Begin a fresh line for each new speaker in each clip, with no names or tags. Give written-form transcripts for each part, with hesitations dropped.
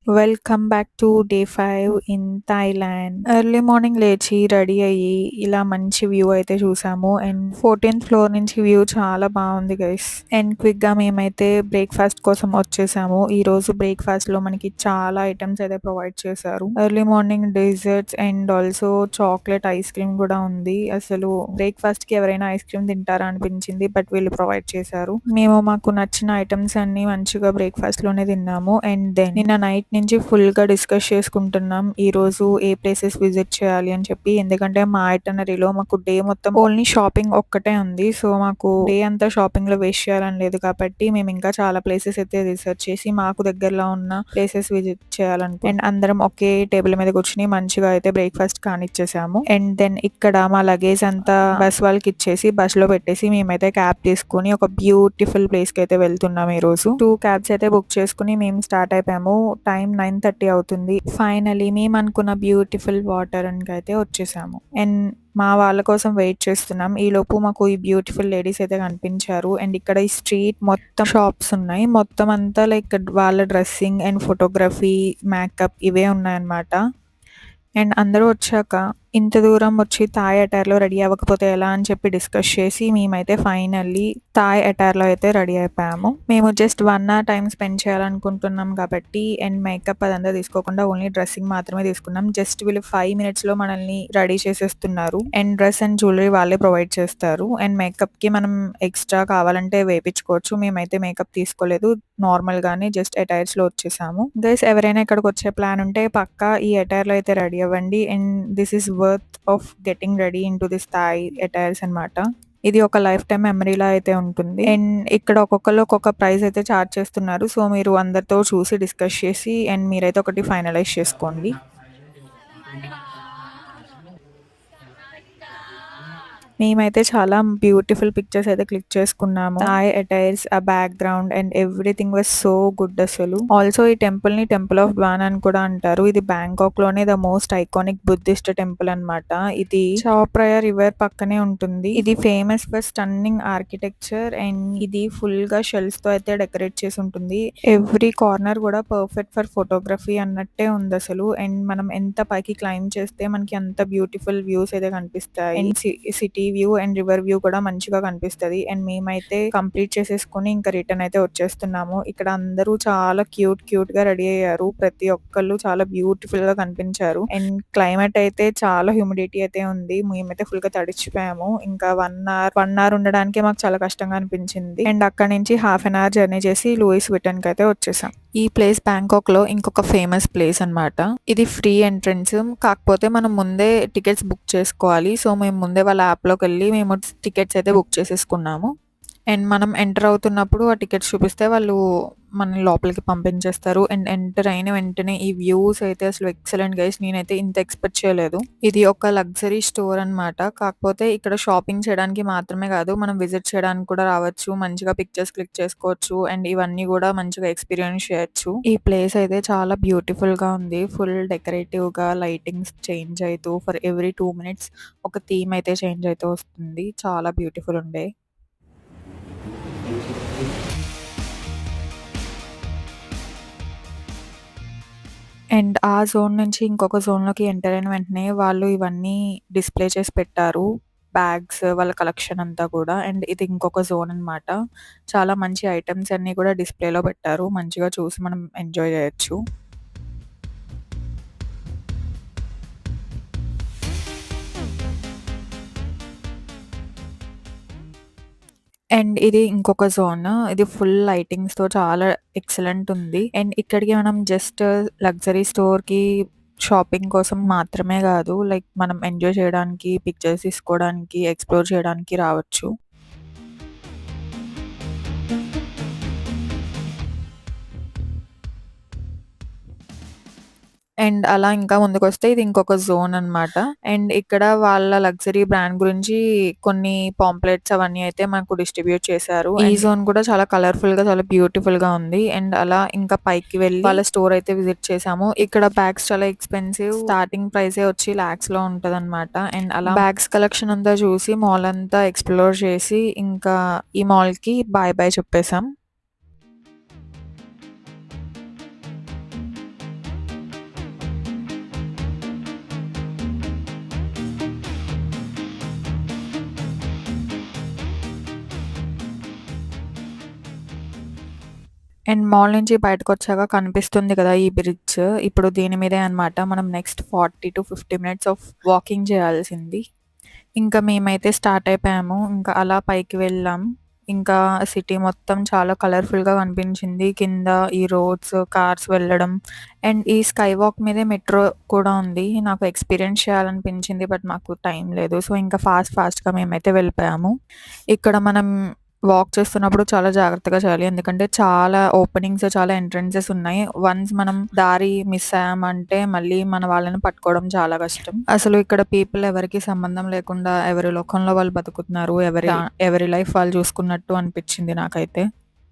Welcome back to day 5 in Thailand. Early morning లేచి ready అయ్యి ఇలా మంచి వ్యూ అయితే చూసాము. అండ్ 14th ఫ్లోర్ నుంచి వ్యూ చాలా బాగుంది గైస్. అండ్ క్విక్ గా మేమైతే బ్రేక్ఫాస్ట్ కోసం వచ్చేసాము. ఈ రోజు బ్రేక్ఫాస్ట్ లో మనకి చాలా ఐటమ్స్ అయితే ప్రొవైడ్ చేశారు. Early morning desserts and also chocolate ice cream కూడా ఉంది. అసలు బ్రేక్ఫాస్ట్ కి ఎవరైనా ఐస్ క్రీమ్ తింటారా అనిపించింది, బట్ వీళ్ళు ప్రొవైడ్ చేశారు. మేము మాకు నచ్చిన ఐటమ్స్ అన్ని మంచిగా బ్రేక్ఫాస్ట్ లోనే తిన్నాము. అండ్ దెన్ నిన్న నైట్ నుంచి ఫుల్ గా డిస్కస్ చేసుకుంటున్నాం ఈ రోజు ఏ ప్లేసెస్ విజిట్ చేయాలి అని చెప్పి. ఎందుకంటే మా ఐటనరీలో మాకు డే మొత్తం ఓన్లీ షాపింగ్ ఒక్కటే ఉంది. సో మాకు డే అంతా షాపింగ్ లో వేస్ట్ చేయాలని లేదు కాబట్టి మేము ఇంకా చాలా ప్లేసెస్ అయితే రీసెర్చ్ చేసి మాకు దగ్గరలో ఉన్న ప్లేసెస్ విజిట్ చేయాలనుకో. అండ్ అందరం ఒకే టేబుల్ మీద కూర్చుని మంచిగా అయితే బ్రేక్ఫాస్ట్ కానిచ్చేసాము. అండ్ దెన్ ఇక్కడ మా లగేజ్ అంతా బస్ వాళ్ళకి ఇచ్చేసి బస్ లో పెట్టేసి మేమైతే క్యాబ్ తీసుకుని ఒక బ్యూటిఫుల్ ప్లేస్ కి అయితే వెళ్తున్నాం. ఈ రోజు 2 క్యాబ్స్ అయితే బుక్ చేసుకుని మేము స్టార్ట్ అయిపోయాము. టైం 9:30 అవుతుంది. ఫైనలీ మేము అనుకున్న బ్యూటిఫుల్ వాటర్ అయితే వచ్చేసాము. అండ్ మా వాళ్ళ కోసం వెయిట్ చేస్తున్నాం. ఈ లోపు మాకు ఈ బ్యూటిఫుల్ లేడీస్ అయితే కనిపించారు. అండ్ ఇక్కడ ఈ స్ట్రీట్ మొత్తం షాప్స్ ఉన్నాయి. మొత్తం అంతా లైక్ వాళ్ళ డ్రెస్సింగ్ అండ్ ఫోటోగ్రఫీ, మేకప్ ఇవే ఉన్నాయన్నమాట. అండ్ అందరూ వచ్చాక ఇంత దూరం వచ్చి థాయ్ అటైర్లో రెడీ అవ్వకపోతే ఎలా అని చెప్పి డిస్కస్ చేసి మేమైతే ఫైనల్లీ థాయ్ అటైర్లో అయితే రెడీ అయిపోయాము. మేము జస్ట్ 1 hour టైం స్పెండ్ చేయాలనుకుంటున్నాం కాబట్టి అండ్ మేకప్ అదంతా తీసుకోకుండా ఓన్లీ డ్రెస్సింగ్ మాత్రమే తీసుకున్నాం. జస్ట్ వీళ్ళు 5 minutes మనల్ని రెడీ చేసేస్తున్నారు. అండ్ డ్రెస్ అండ్ జ్యువెలరీ వాళ్ళే ప్రొవైడ్ చేస్తారు. అండ్ మేకప్ కి మనం ఎక్స్ట్రా కావాలంటే వేపించుకోవచ్చు. మేమైతే మేకప్ తీసుకోలేదు, నార్మల్ గానే జస్ట్ అటైర్స్ లో వచ్చేసాము. గైస్ ఎవరైనా ఇక్కడికి వచ్చే ప్లాన్ ఉంటే పక్కా ఈ అటైర్ లో అయితే రెడీ అవ్వండి. And this is worth of getting ready into this Thai attires అనమాట. ఇది ఒక లైఫ్ టైం మెమరీలా అయితే ఉంటుంది. అండ్ ఇక్కడ ఒక్కొక్కరు ఒక్కొక్క ప్రైస్ అయితే చార్జ్ చేస్తున్నారు. సో మీరు అందరితో చూసి డిస్కస్ చేసి అండ్ మీరైతే ఒకటి ఫైనలైజ్ చేసుకోండి. మేమైతే చాలా బ్యూటిఫుల్ పిక్చర్స్ అయితే క్లిక్ చేసుకున్నాము. థాయ్ అటైర్స్, ఆ background and everything was so good అసలు. ఆల్సో ఈ టెంపుల్ ని టెంపుల్ ఆఫ్ డ్వాన్ అని కూడా అంటారు. ఇది బ్యాంకాక్ లోనే the most iconic Buddhist temple అన్నమాట. ఇది చావ్ ప్రయా రివర్ పక్కనే ఉంటుంది. ఇది famous for stunning architecture and ఇది ఫుల్ గా షెల్స్ తో అయితే డెకరేట్ చేసి ఉంటుంది. ఎవ్రీ కార్నర్ కూడా పర్ఫెక్ట్ ఫర్ ఫోటోగ్రఫీ అన్నట్టే ఉంది అసలు. అండ్ మనం ఎంత పైకి క్లైమ్ చేస్తే మనకి అంత బ్యూటిఫుల్ వ్యూస్ అయితే కనిపిస్తాయి. And city view and river view కూడా మంచిగా కనిపిస్తది. అండ్ మేమైతే కంప్లీట్ చేసేసుకుని ఇంకా రిటర్న్ అయితే వచ్చేస్తున్నాము. ఇక్కడ అందరూ చాలా క్యూట్ గా రెడీ అయ్యారు. ప్రతి ఒక్కళ్ళు చాలా బ్యూటిఫుల్ గా కనిపించారు. అండ్ క్లైమేట్ అయితే చాలా హ్యూమిడిటీ అయితే ఉంది. మేమైతే ఫుల్ గా తడిచిపోయాము. ఇంకా 1 hour ఉండడానికి మాకు చాలా కష్టంగా అనిపించింది. అండ్ అక్కడ నుంచి 1/2 hour జర్నీ చేసి లూయిస్ విటన్ కి అయితే వచ్చేసాం. ఈ ప్లేస్ బ్యాంకాక్ లో ఇంకొక ఫేమస్ ప్లేస్ అన్నమాట. ఇది ఫ్రీ ఎంట్రన్స్, కాకపోతే మనం ముందే టికెట్స్ బుక్ చేసుకోవాలి. సో మేము ముందే వాళ్ళ యాప్ లోకి వెళ్ళి మేము టికెట్స్ అయితే బుక్ చేసేసుకున్నాము. అండ్ మనం ఎంటర్ అవుతున్నప్పుడు ఆ టికెట్స్ చూపిస్తే వాళ్ళు మనల్ని లోపలికి పంపించేస్తారు. అండ్ ఎంటర్ అయిన వెంటనే ఈ వ్యూస్ అయితే అసలు ఎక్సలెంట్ గైస్. నేనైతే ఇంత ఎక్స్పెక్ట్ చేయలేదు. ఇది ఒక లగ్జరీ స్టోర్ అన్నమాట. కాకపోతే ఇక్కడ షాపింగ్ చేయడానికి మాత్రమే కాదు, మనం విజిట్ చేయడానికి కూడా రావచ్చు. మంచిగా పిక్చర్స్ క్లిక్ చేసుకోవచ్చు అండ్ ఇవన్నీ కూడా మంచిగా ఎక్స్పీరియన్స్ చేయొచ్చు. ఈ ప్లేస్ అయితే చాలా బ్యూటిఫుల్ గా ఉంది. ఫుల్ డెకరేటివ్ గా లైటింగ్స్ చేంజ్ అవుతూ ఫర్ ఎవ్రీ 2 minutes ఒక థీమ్ అయితే చేంజ్ అవుతూ వస్తుంది. చాలా బ్యూటిఫుల్ ఉండే. అండ్ ఆ జోన్ నుంచి ఇంకొక జోన్‌లోకి ఎంటర్ అయిన వెంటనే వాళ్ళు ఇవన్నీ డిస్‌ప్లే చేసి పెట్టారు. బ్యాగ్స్ వాళ్ళ కలెక్షన్ అంతా కూడా. అండ్ ఇది ఇంకొక జోన్ అన్నమాట. చాలా మంచి ఐటెమ్స్ అన్నీ కూడా డిస్‌ప్లేలో పెట్టారు. మంచిగా చూసి మనం ఎంజాయ్ చేయొచ్చు. అండ్ ఇది ఇంకొక జోన్. ఇది ఫుల్ లైటింగ్స్‌తో చాలా ఎక్సలెంట్ ఉంది. అండ్ ఇక్కడికి మనం జస్ట్ లగ్జరీ స్టోర్‌కి షాపింగ్ కోసం మాత్రమే కాదు, లైక్ మనం ఎంజాయ్ చేయడానికి, పిక్చర్స్ తీసుకోవడానికి, ఎక్స్‌ప్లోర్ చేయడానికి రావచ్చు. అండ్ అలా ఇంకా ముందుకొస్తే ఇది ఇంకొక జోన్ అన్నమాట. అండ్ ఇక్కడ వాళ్ళ లగ్జరీ బ్రాండ్ గురించి కొన్ని పాంప్లెట్స్ అవన్నీ అయితే మాకు డిస్ట్రిబ్యూట్ చేశారు. ఈ జోన్ కూడా చాలా కలర్‌ఫుల్‌గా, చాలా బ్యూటిఫుల్‌గా ఉంది. అండ్ అలా ఇంకా పైకి వెళ్ళి వాళ్ళ స్టోర్ అయితే విజిట్ చేసాము. ఇక్కడ బ్యాగ్స్ చాలా ఎక్స్‌పెన్సివ్. స్టార్టింగ్ ప్రైసే వచ్చి లాక్స్‌లో ఉంటదన్నమాట. అండ్ అలా బ్యాగ్స్ కలెక్షన్ అంతా చూసి మాల్ అంతా ఎక్స్‌ప్లోర్ చేసి ఇంకా ఈ మాల్‌కి బాయ్ బాయ్ చెప్పేసాం. అండ్ మాల్ నుంచి బయటకొచ్చాక కనిపిస్తుంది కదా ఈ బ్రిడ్జ్. ఇప్పుడు దీని మీదే అన్నమాట మనం నెక్స్ట్ 40-50 మినిట్స్ ఆఫ్ వాకింగ్ చేయాల్సింది. ఇంకా మేమైతే స్టార్ట్ అయిపోయాము. ఇంకా అలా పైకి వెళ్ళాం. ఇంకా సిటీ మొత్తం చాలా కలర్‌ఫుల్‌గా కనిపించింది. కింద ఈ రోడ్స్, కార్స్ వెళ్ళడం అండ్ ఈ స్కై వాక్ మీదే మెట్రో కూడా ఉంది. నాకు ఎక్స్‌పీరియన్స్ చేయాలనిపించింది. బట్ మాకు టైం లేదు. సో, ఇంకా ఫాస్ట్‌గా మేమైతే వెళ్ళిపోయాము. ఇక్కడ మనం వాక్ చేస్తున్నప్పుడు చాలా జాగ్రత్తగా చేయాలి. ఎందుకంటే చాలా ఓపెనింగ్స్, చాలా ఎంట్రన్సెస్ ఉన్నాయి. వన్స్ మనం దారి మిస్ అయ్యామంటే మళ్ళీ మన వాళ్ళని పట్టుకోవడం చాలా కష్టం. అసలు ఇక్కడ పీపుల్ ఎవరికీ సంబంధం లేకుండా ఎవరి లోకంలో వాళ్ళు బతుకుతున్నారు. ఎవరి లైఫ్ వాళ్ళు చూసుకున్నట్టు అనిపించింది నాకైతే.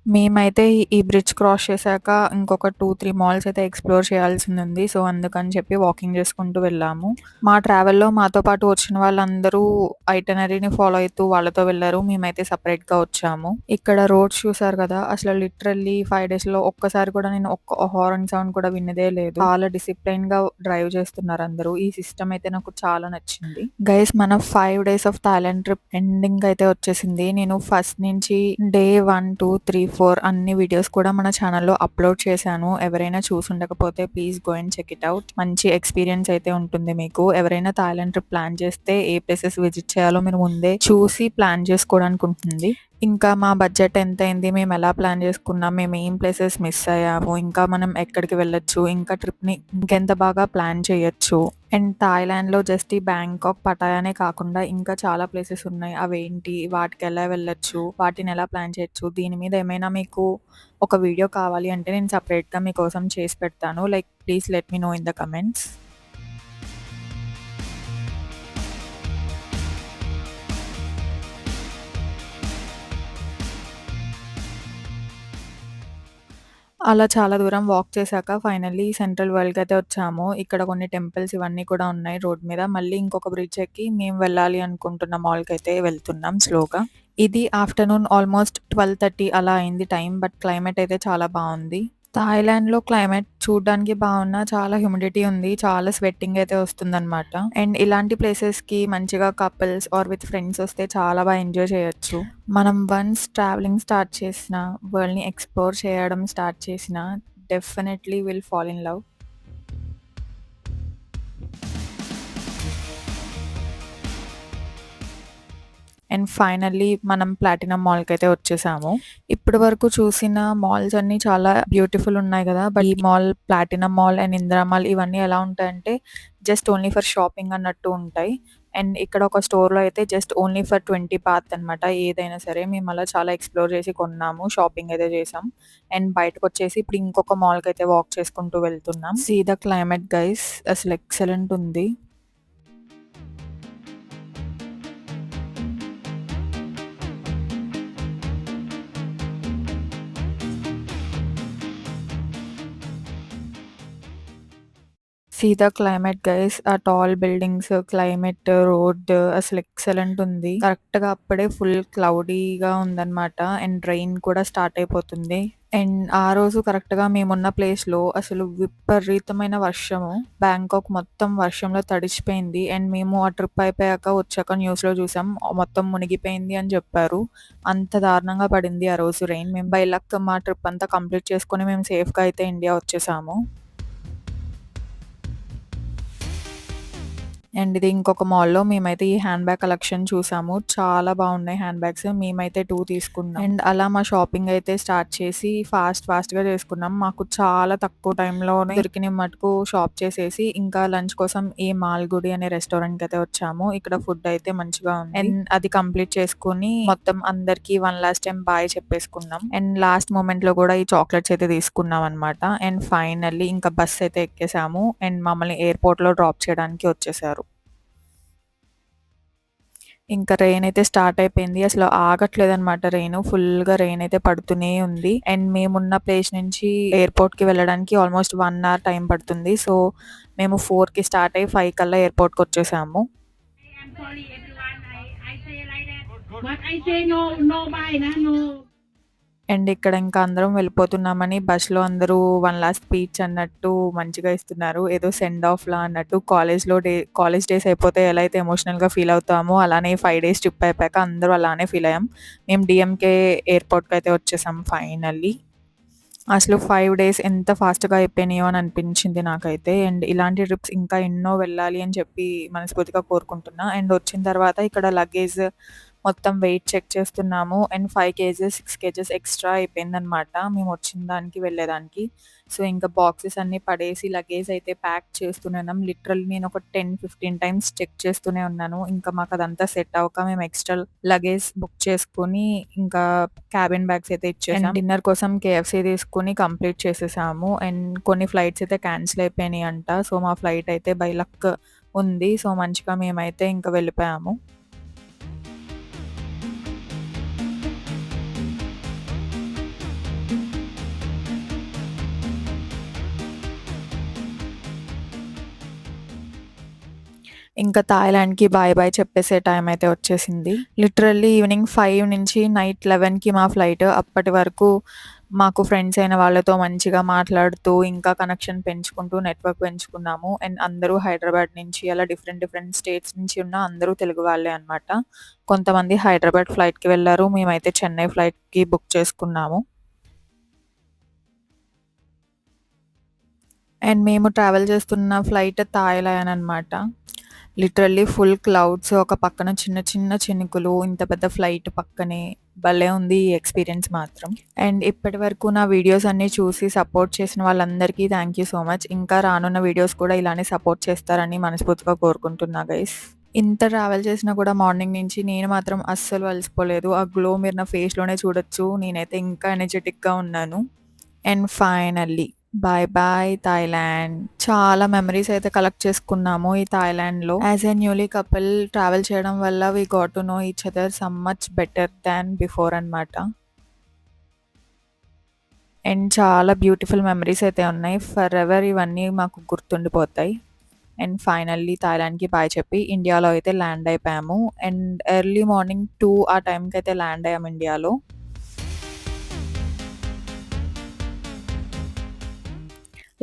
మేమైతే ఈ బ్రిడ్జ్ క్రాస్ చేశాక ఇంకొక 2, 3 మాల్స్ అయితే ఎక్స్‌ప్లోర్ చేయాల్సిందుంది. సో, అందుకని చెప్పి వాకింగ్ చేసుకుంటూ వెళ్ళాము. మా ట్రావెల్‌లో మాతో పాటు వచ్చిన వాళ్ళందరూ ఐటినరీని ఫాలో అయితూ వాళ్ళతో వెళ్లారు. మేమైతే సెపరేట్‌గా వచ్చాము. ఇక్కడ రోడ్స్ చూసారు కదా! అసలు లిటరల్లీ 5 డేస్‌లో ఒక్కసారి కూడా నేను ఒక్క హారన్ సౌండ్ కూడా విన్నదే లేదు. చాలా డిసిప్లైన్‌గా డ్రైవ్ చేస్తున్నారందరూ. ఈ సిస్టమ్ అయితే నాకు చాలా నచ్చింది. గైస్ మన 5 days of Thailand trip ending అయితే వచ్చేసింది. నేను ఫస్ట్ నుంచి డే 1, 2, 3, 4 అన్ని వీడియోస్ కూడా మన ఛానల్‌లో అప్‌లోడ్ చేశాను. ఎవరైనా చూసుండకపోతే please go and check it out. మంచి ఎక్స్‌పీరియన్స్ అయితే ఉంటుంది మీకు. ఎవరైనా థాయిలాండ్ ట్రిప్ ప్లాన్ చేస్తే ఏ ప్లేసెస్ విజిట్ చేయాలో మీరు ముందే చూసి ప్లాన్ చేసుకోవడానికి ఉంటుంది. ఇంకా మా బడ్జెట్ ఎంతయింది, మేమెలా ప్లాన్ చేసుకున్నాం, మేము ఏం ప్లేసెస్ మిస్ అయ్యాము, ఇంకా మనం ఎక్కడికి వెళ్ళొచ్చు, ఇంకా ట్రిప్‌ని ఇంకెంత బాగా ప్లాన్ చేయొచ్చు. అండ్ థాయిలాండ్‌లో జస్ట్ ఈ బ్యాంకాక్, పటాయానే కాకుండా ఇంకా చాలా ప్లేసెస్ ఉన్నాయి. అవేంటి, వాటికెలా వెళ్ళొచ్చు, వాటినెలా ప్లాన్ చేయొచ్చు, దీని మీద ఏమైనా మీకు ఒక వీడియో కావాలి అంటే నేను సెపరేట్‌గా మీకోసం చేసి పెడతాను. Like please let me know in the comments. అలా చాలా దూరం వాక్ చేశాక ఫైనల్లీ సెంట్రల్ వరల్డ్‌కయితే వచ్చాము. ఇక్కడ కొన్ని టెంపుల్స్ ఇవన్నీ కూడా ఉన్నాయి రోడ్ మీద. మళ్ళీ ఇంకొక బ్రిడ్జ్ ఎక్కి మేము వెళ్ళాలి అనుకుంటున్న మాల్‌కయితే వెళ్తున్నాం స్లోగా. ఇది ఆఫ్టర్‌నూన్ ఆల్మోస్ట్ 12:30 అలా అయింది టైం. బట్ క్లైమేట్ అయితే చాలా బావుంది. థాయిలాండ్‌లో క్లైమేట్ చూడ్డానికి బావున్నా చాలా హ్యూమిడిటీ ఉంది. చాలా స్వెట్టింగ్ అయితే వస్తుందనమాట. అండ్ ఇలాంటి ప్లేసెస్‌కి మంచిగా కపుల్స్ ఆర్ విత్ ఫ్రెండ్స్ వస్తే చాలా ఎంజాయ్ చేయొచ్చు. మనం వన్స్ ట్రావెలింగ్ స్టార్ట్ చేసినా, వరల్డ్‌ని ఎక్స్‌ప్లోర్ చేయడం స్టార్ట్ చేసినా definitely will fall in love. And finally మనం ప్లాటినం మాల్‌కయితే వచ్చేసాము. ఇప్పటి వరకు చూసిన మాల్స్ అన్నీ చాలా బ్యూటిఫుల్ ఉన్నాయి గదా! బట్ ఈ mall, platinum mall and Indira mall ఇవన్నీ ఎలా ఉంటాయంటే జస్ట్ ఓన్లీ ఫర్ షాపింగ్ అన్నట్టు ఉంటాయి. అండ్ ఇక్కడ ఒక స్టోర్‌లో అయితే జస్ట్ ఓన్లీ ఫర్ 20 బాత్ అనమాట. ఏదైనా సరే మేము అలా చాలా ఎక్స్‌ప్లోర్ చేసి కొన్నాము. షాపింగ్ అయితే చేసాం. అండ్ బయటకొచ్చేసి ఇప్పుడు ఇంకొక మాల్‌కయితే వాక్ చేసుకుంటూ వెళ్తున్నాం. సీ ద క్లైమేట్ గైస్, అసలు ఎక్సలెంట్ ఉంది. సీ ద క్లైమేట్ గైస్, ఆ టాల్ బిల్డింగ్స్, క్లైమేట్, రోడ్ అసలు ఎక్సలెంట్ ఉంది. కరెక్ట్‌గా అప్పుడే ఫుల్ క్లౌడీగా ఉందన్నమాట. అండ్ రెయిన్ కూడా స్టార్ట్ అయిపోతుంది. అండ్ ఆ రోజు కరెక్ట్‌గా మేమున్న ప్లేస్‌లో అసలు విపరీతమైన వర్షము. బ్యాంకాక్ మొత్తం వర్షంలో తడిచిపోయింది. అండ్ మేము ఆ ట్రిప్ అయిపోయాక వచ్చాక న్యూస్‌లో చూసాం. మొత్తం మునిగిపోయింది అని చెప్పారు. అంత దారుణంగా పడింది ఆ రోజు రెయిన్. మేము బై లక్ మా ట్రిప్ అంతా కంప్లీట్ చేసుకొని మేము సేఫ్‌గా అయితే ఇండియా వచ్చేసాము. అండ్ ఇది ఇంకొక మాల్‌లో మేమైతే ఈ హ్యాండ్ బ్యాగ్ కలెక్షన్ చూసాము. చాలా బాగున్నాయి హ్యాండ్ బ్యాగ్స్. మేమైతే 2 తీసుకున్నాం. అండ్ అలా మా షాపింగ్ అయితే స్టార్ట్ చేసి ఫాస్ట్‌గా చేసుకున్నాం. మాకు చాలా తక్కువ టైంలోనే దొరికిన మటుకు షాప్ చేసేసి ఇంకా లంచ్ కోసం ఈ మాల్‌గుడి అనే రెస్టారెంట్‌కి అయితే వచ్చాము. ఇక్కడ ఫుడ్ అయితే మంచిగా ఉంది. అండ్ అది కంప్లీట్ చేసుకొని మొత్తం అందరికి వన్ లాస్ట్ టైం బాయ్ చెప్పేసుకున్నాం. అండ్ లాస్ట్ మొమెంట్‌లో కూడా ఈ చాక్లెట్స్ అయితే తీసుకున్నాం అనమాట. అండ్ ఫైనల్లీ ఇంకా బస్ అయితే ఎక్కేసాము. అండ్ మమ్మల్ని ఎయిర్‌పోర్ట్‌లో డ్రాప్ చేయడానికి వచ్చేసారు. ఇంకా రెయిన్ అయితే స్టార్ట్ అయిపోయింది. అసలు ఆగట్లేదనమాట రెయిను. ఫుల్‌గా రెయిన్ అయితే పడుతూనే ఉంది. అండ్ మేమున్న ప్లేస్ నుంచి ఎయిర్‌పోర్ట్‌కి వెళ్ళడానికి ఆల్మోస్ట్ 1 అవర్ టైం పడుతుంది. సో, మేము 4కి స్టార్ట్ అయ్యి 5 కల్లా ఎయిర్‌పోర్ట్‌కొచ్చేసాము.
I'm sorry everyone. I say like that. But I say no no bye na no.
And ఇక్కడ ఇంకా అందరం వెళ్ళిపోతున్నామని బస్‌లో అందరూ వన్ లాస్ట్ స్పీచ్ అన్నట్టు మంచిగా ఇస్తున్నారు. ఏదో సెండ్ ఆఫ్‌లా అన్నట్టు కాలేజ్ డేస్ అయిపోతే ఎలా అయితే ఎమోషనల్‌గా ఫీల్ అవుతామో అలానే 5 డేస్ ట్రిప్ అయిపోయాక అందరూ అలానే ఫీల్ అయ్యాం. మేము డీఎంకే ఎయిర్‌పోర్ట్‌కయితే వచ్చేసాం ఫైనల్లీ. అసలు 5 డేస్ ఎంత ఫాస్ట్‌గా అయిపోయినాయో అని అనిపించింది నాకైతే. అండ్ ఇలాంటి ట్రిప్స్ ఇంకా ఎన్నో వెళ్ళాలి అని చెప్పి మనస్ఫూర్తిగా కోరుకుంటున్నా. అండ్ వచ్చిన తర్వాత ఇక్కడ లగేజ్ మొత్తం వెయిట్ చెక్ చేస్తున్నాము. అండ్ 5 కేజెస్, 6 కేజెస్ ఎక్స్‌ట్రా అయిపోయిందనమాట మేము వచ్చిన దానికి, వెళ్ళేదానికి. సో, ఇంకా బాక్సెస్ అన్నీ పడేసి లగేజ్ అయితే ప్యాక్ చేస్తూనే ఉన్నాం. లిటరల్లీ నేను ఒక 10, 15 టైమ్స్ చెక్ చేస్తూనే ఉన్నాను. ఇంకా మాకదంతా సెట్ అవ్వక మేము ఎక్స్‌ట్రా లగేజ్ బుక్ చేసుకొని ఇంకా క్యాబిన్ బ్యాగ్స్ అయితే ఇచ్చేసాం. అండ్ డిన్నర్ కోసం కేఎఫ్‌సీ తీసుకొని కంప్లీట్ చేసేసాము. అండ్ కొన్ని ఫ్లైట్స్ అయితే క్యాన్సిల్ అయిపోయినాయంట. సో, మా ఫ్లైట్ అయితే బై లక్ ఉంది. సో, మంచిగా మేమైతే ఇంకా వెళ్ళిపోయాము. ఇంకా థాయిలాండ్‌కి బాయ్ బాయ్ చెప్పేసే టైం అయితే వచ్చేసింది. లిటరల్లీ ఈవినింగ్ 5 నుంచి నైట్ 11కి మా ఫ్లైట్. అప్పటి వరకు మాకు ఫ్రెండ్స్ అయిన వాళ్ళతో మంచిగా మాట్లాడుతూ, ఇంకా కనెక్షన్ పెంచుకుంటూ, నెట్వర్క్ పెంచుకున్నాము. అండ్ అందరూ హైదరాబాద్ నుంచి అలా డిఫరెంట్ డిఫరెంట్ స్టేట్స్ నుంచి ఉన్న అందరూ తెలుగు వాళ్ళే అనమాట. కొంతమంది హైదరాబాద్ ఫ్లైట్‌కి వెళ్లారు. మేమైతే చెన్నై ఫ్లైట్‌కి బుక్ చేసుకున్నాము. అండ్ మేము ట్రావెల్ చేస్తున్న ఫ్లైట్ థాయిలాండ్ అనమాట. లిటరల్లీ ఫుల్ క్లౌడ్స్, ఒక పక్కన చిన్న చిన్న చినుకులు, ఇంత పెద్ద ఫ్లైట్ పక్కనే. భలే ఉంది ఈ ఎక్స్‌పీరియన్స్ మాత్రం. అండ్ ఇప్పటి వరకు నా వీడియోస్ అన్నీ చూసి సపోర్ట్ చేసిన వాళ్ళందరికీ థ్యాంక్ యూ సో మచ్. ఇంకా రానున్న వీడియోస్ కూడా ఇలానే సపోర్ట్ చేస్తారని మనస్ఫూర్తిగా కోరుకుంటున్నా గైస్. ఇంత ట్రావెల్ చేసినా కూడా మార్నింగ్ నుంచి నేను మాత్రం అస్సలు అలసిపోలేదు. ఆ గ్లో మీరు నా ఫేస్‌లోనే చూడొచ్చు. నేనైతే ఇంకా ఎనర్జిటిక్‌గా ఉన్నాను. And finally bye bye Thailand. చాలా మెమరీస్ అయితే కలెక్ట్ చేసుకున్నాము ఈ థాయిలాండ్‌లో. As a newly couple travel చేయడం వల్ల we got to know each other some much better than before అనమాట. అండ్ చాలా బ్యూటిఫుల్ మెమరీస్ అయితే ఉన్నాయి. ఫర్ ఎవర్ ఇవన్నీ మాకు గుర్తుండిపోతాయి. అండ్ ఫైనల్లీ థాయిలాండ్‌కి బాయ్ చెప్పి ఇండియాలో అయితే ల్యాండ్ అయిపోయాము. అండ్ ఎర్లీ మార్నింగ్ 2 ఆ టైంకి అయితే ల్యాండ్ అయ్యాము ఇండియాలో.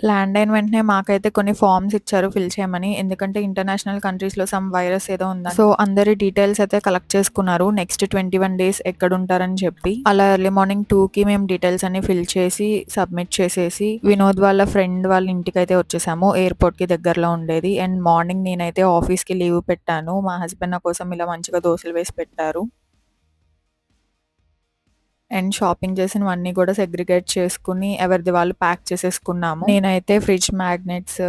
ల్యాండ్ అయిన వెంటనే మాకైతే కొన్ని ఫార్మ్స్ ఇచ్చారు ఫిల్ చేయమని. ఎందుకంటే ఇంటర్నేషనల్ కంట్రీస్‌లో సమ్ వైరస్ ఏదో ఉందని. సో, అందరి డీటెయిల్స్ అయితే కలెక్ట్ చేసుకున్నారు. నెక్స్ట్ 21 డేస్ ఎక్కడుంటారని చెప్పి. అలా ఎర్లీ మార్నింగ్ 2కి మేము డీటెయిల్స్ అన్ని ఫిల్ చేసి, సబ్మిట్ చేసేసి, వినోద్ వాళ్ళ ఫ్రెండ్ వాళ్ళ ఇంటికైతే వచ్చేసాము. ఎయిర్‌పోర్ట్‌కి దగ్గరలో ఉండేది. అండ్ మార్నింగ్ నేనైతే ఆఫీస్‌కి లీవ్ పెట్టాను. మా హస్బెండ్ నా కోసం ఇలా మంచిగా దోసలు వేసి పెట్టారు. అండ్ షాపింగ్ చేసినవన్నీ కూడా సెగ్రిగేట్ చేసుకొని ఎవరిది వాళ్ళు ప్యాక్ చేసేసుకున్నాము. నేనైతే ఫ్రిడ్జ్ మ్యాగ్నెట్స్,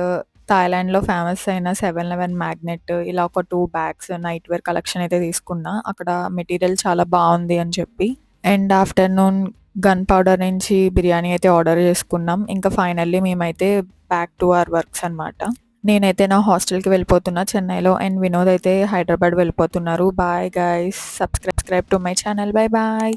థాయిలాండ్‌లో ఫేమస్ అయిన 711 మ్యాగ్నెట్, ఇలా ఒక 2 బ్యాగ్స్ నైట్ వేర్ కలెక్షన్ అయితే తీసుకున్నా. అక్కడ మెటీరియల్ చాలా బావుంది అని చెప్పి. అండ్ ఆఫ్టర్‌నూన్ గన్ పౌడర్ నుంచి బిర్యానీ అయితే ఆర్డర్ చేసుకున్నాం. ఇంకా ఫైనల్లీ మేమైతే బ్యాక్ టు అవర్ వర్క్స్ అనమాట. నేనైతే నా హాస్టల్‌కి వెళ్ళిపోతున్నా చెన్నైలో. అండ్ వినోద్ అయితే హైదరాబాద్ వెళ్ళిపోతున్నారు. Bye guys. Subscribe to my channel. Bye bye.